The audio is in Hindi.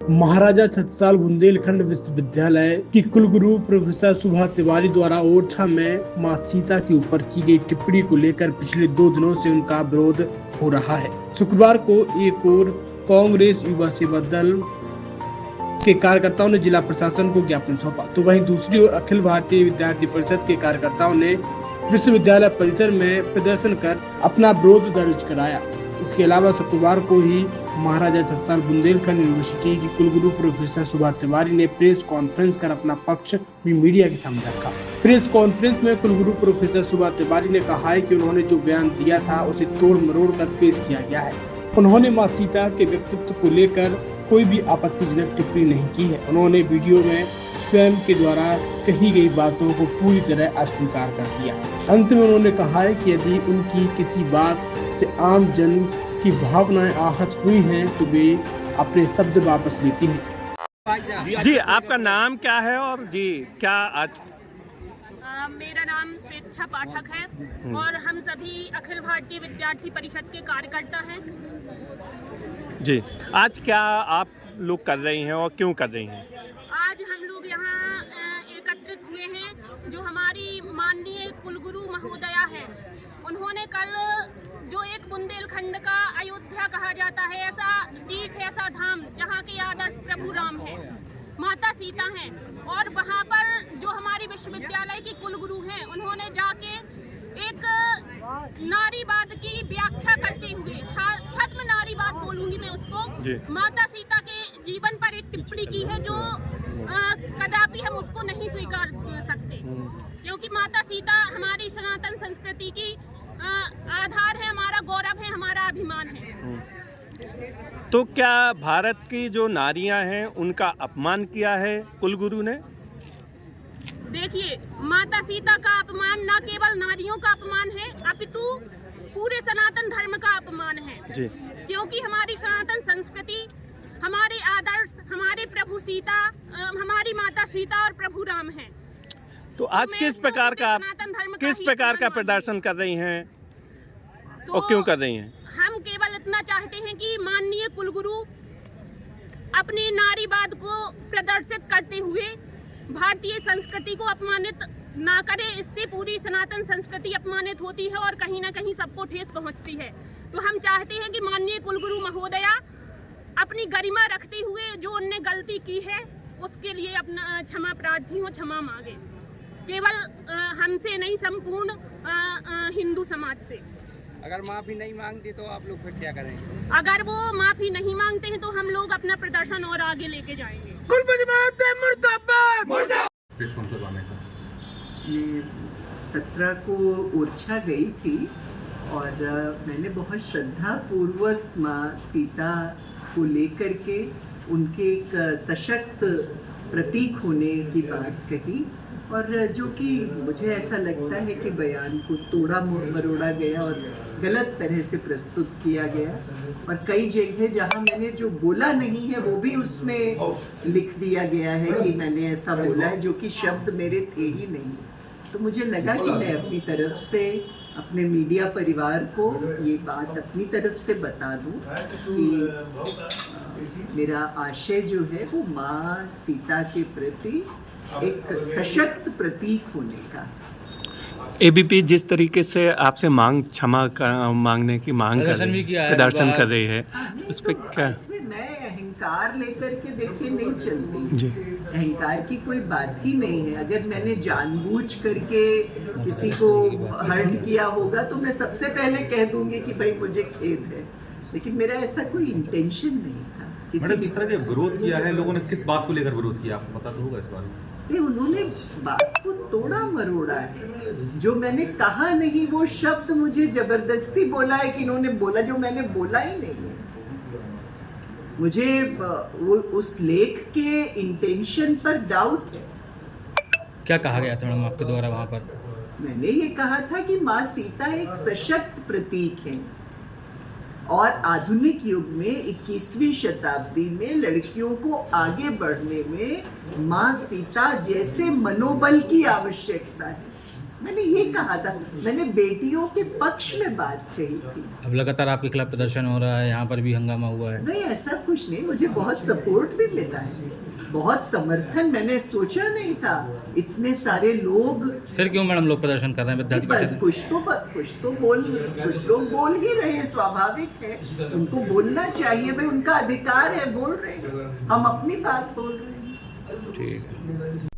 महाराजा छत्रसाल बुंदेलखंड विश्वविद्यालय की कुलगुरु प्रोफेसर सुभा तिवारी द्वारा ओरछा में मां सीता के ऊपर की गई टिप्पणी को लेकर पिछले 2 दिनों से उनका विरोध हो रहा है। शुक्रवार को एक और कांग्रेस युवा सेवा दल के कार्यकर्ताओं ने जिला प्रशासन को ज्ञापन सौंपा, तो वहीं दूसरी ओर अखिल भारतीय विद्यार्थी परिषद के कार्यकर्ताओं ने विश्वविद्यालय परिसर में प्रदर्शन कर अपना विरोध दर्ज कराया। इसके अलावा शुक्रवार को ही महाराजा छत्रसाल बुंदेलखंड यूनिवर्सिटी की कुलगुरु प्रोफेसर सुभा तिवारी ने प्रेस कॉन्फ्रेंस कर अपना पक्ष भी मीडिया के सामने रखा। प्रेस कॉन्फ्रेंस में कुलगुरु प्रोफेसर सुभा तिवारी ने कहा है कि उन्होंने जो बयान दिया था उसे तोड़ मरोड़ कर पेश किया गया है। उन्होंने मां सीता के व्यक्तित्व को लेकर कोई भी आपत्तिजनक टिप्पणी नहीं की है। उन्होंने वीडियो में स्वयं के द्वारा कही गई बातों को पूरी तरह अस्वीकार कर दिया। अंत में उन्होंने कहा है कि यदि उनकी किसी बात से आम जन की भावनाएं आहत हुई हैं तो वे अपने शब्द वापस लेती हैं। जी, आपका नाम क्या है और जी क्या आज? मेरा नाम स्वेच्छा पाठक है और हम सभी अखिल भारतीय विद्यार्थी परिषद के कार्यकर्ता हैं। जी, आज क्या आप लोग कर रही हैं और क्यों कर रही हैं? आज हम लोग यहाँ एकत्रित हुए हैं। जो हमारी माननीय कुलगुरु महोदया है, उन्होंने कल जो एक बुंदेलखंड का अयोध्या कहा जाता है, ऐसा तीर्थ, ऐसा धाम जहाँ के आदर्श प्रभु राम है, माता सीता हैं, और वहाँ पर जो हमारी विश्वविद्यालय की कुलगुरु हैं, उन्होंने जाके एक नारीवाद की व्याख्या करते हुए, छद्म नारीवाद बोलूंगी मैं उसको, माता सीता के जीवन पर एक टिप्पणी की है जो कदापि हम उसको नहीं स्वीकार सकते, क्योंकि माता सीता हमारी सनातन संस्कृति की आधार है, हमारा गौरव है, हमारा अभिमान है। तो क्या भारत की जो नारियां हैं उनका अपमान किया है कुलगुरु ने? देखिए, माता सीता का अपमान न केवल नारियों का अपमान है, अपितु पूरे सनातन धर्म का अपमान है जी। क्योंकि हमारी सनातन संस्कृति, हमारे आदर्श, हमारे प्रभु सीता, हमारी माता सीता और प्रभु राम हैं। तो आज किस प्रकार का प्रदर्शन कर रही हैं और क्यों कर रही हैं? हम केवल इतना चाहते हैं कि माननीय कुलगुरु अपने नारीवाद को प्रदर्शित करते हुए भारतीय संस्कृति को अपमानित ना करे। इससे पूरी सनातन संस्कृति अपमानित होती है और कहीं ना कहीं सबको ठेस पहुंचती है। तो हम चाहते हैं कि माननीय कुलगुरु महोदया अपनी गरिमा रखते हुए जो उनने गलती की है उसके लिए अपना क्षमा प्रार्थी हो, क्षमा मांगे, केवल हमसे नहीं, संपूर्ण हिंदू समाज से। अगर माफी नहीं मांगते तो आप लोग फिर क्या करेंगे? अगर वो माफी नहीं मांगते हैं तो हम लोग अपना प्रदर्शन और आगे लेके जाएंगे। मैं 17 को ओरछा गई थी और मैंने बहुत श्रद्धा पूर्वक माँ सीता को लेकर के उनके एक सशक्त प्रतीक होने की बात कही, और जो कि मुझे ऐसा लगता है कि बयान को तोड़ा मरोड़ा गया और गलत तरह से प्रस्तुत किया गया, और कई जगह जहां मैंने जो बोला नहीं है वो भी उसमें लिख दिया गया है कि मैंने ऐसा बोला है, जो कि शब्द मेरे थे ही नहीं। तो मुझे लगा कि मैं अपनी तरफ से अपने मीडिया परिवार को ये बात अपनी तरफ से बता दूं कि मेरा आशय जो है वो माँ सीता के प्रति एक सशक्त प्रतीक होने का। एबीपी जिस तरीके से आपसे क्षमा मांगने की मांग प्रदर्शन कर रही है, उस पर क्या? इसमें मैं अहंकार लेकर के देखिए नहीं चलती, अहंकार की कोई बात ही नहीं है। अगर मैंने जानबूझ करके किसी को हर्ट किया होगा तो मैं सबसे पहले कह दूंगी कि भाई मुझे खेद है, लेकिन मेरा ऐसा कोई इंटेंशन नहीं था। मैडम, जिस तरह के विरोध किया है लोगों ने, किस बात को लेकर विरोध किया, आपको पता तो होगा इस बारे में? उन्होंने बात को तोड़ा मरोड़ा है। जो मैंने कहा नहीं वो शब्द मुझे जबरदस्ती बोला है कि इन्होंने बोला, जो मैंने बोला ही नहीं है। मुझे वो उस लेख के इंटेंशन पर डाउट है। क्या कहा गया था मैडम आपके द्वारा वहाँ पर? मैंने ये कहा था कि माँ सीता एक सशक्त प्रतीक है और आधुनिक युग में 21वीं शताब्दी में लड़कियों को आगे बढ़ने में माँ सीता जैसे मनोबल की आवश्यकता है। मैंने ये कहा था, मैंने बेटियों के पक्ष में बात कही थी। अब लगातार आपके खिलाफ प्रदर्शन हो रहा है, यहाँ पर भी हंगामा हुआ है। नहीं, ऐसा कुछ नहीं, मुझे बहुत सपोर्ट भी मिला है, बहुत समर्थन। मैंने सोचा नहीं था इतने सारे लोग। फिर क्यों मैडम लोग प्रदर्शन कर रहे हैं विद्यार्थी परिषद? कुछ लोग बोल ही रहे हैं, स्वाभाविक है, उनको बोलना चाहिए, भाई उनका अधिकार है, बोल रहे हैं, हम अपनी बात बोल रहे हैं। ठीक है।